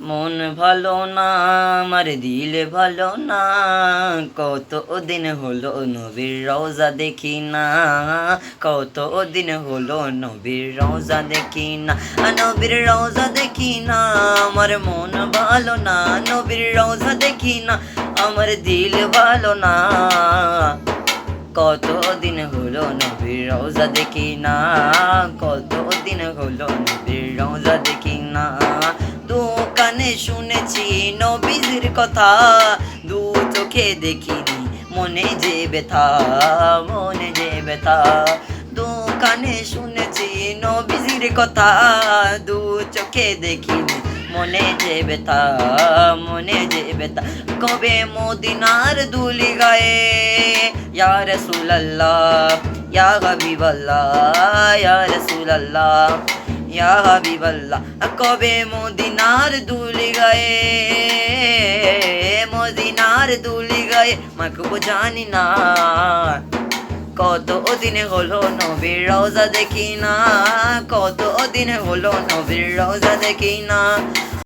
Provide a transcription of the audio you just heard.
মন ভালো না, আমার দিল ভালো না, কত দিন হলো নবীর রওজা দেখি না, কত দিন হলো নবীর রওজা দেখি না, নবীর রওজা দেখি না, আমার মন ভালো না, নবীর রওজা দেখি না, আমার দিল ভালো না, কত দিন হলো নবীর রওজা দেখি না, কত দিন হলো নবীর রওজা দেখি না। দু কানে শুনেছি নবীজির কথা, দু চোখে দেখিনি মনে যে ব্যথা, মনে যে ব্যথা। দু কানে শুনেছি নবীজির কথা, দু চোখে দেখিনি মনে যে ব্যথা, মনে যে ব্যথা। কবে মদিনার দুলি গায়ে ইয়া রাসূলুল্লাহ, ইয়া হাবিবাল্লাহ, ইয়া রাসূলুল্লাহ, ইয়া হাবিবাল্লাহ। কবে মদিনার দুলি গায়ে, মদিনার দুলি গায়ে মাখবো জানি না, কত দিন হলো নবীর রওজা দেখি না, কত দিন হলো নবীর রওজা দেখি না।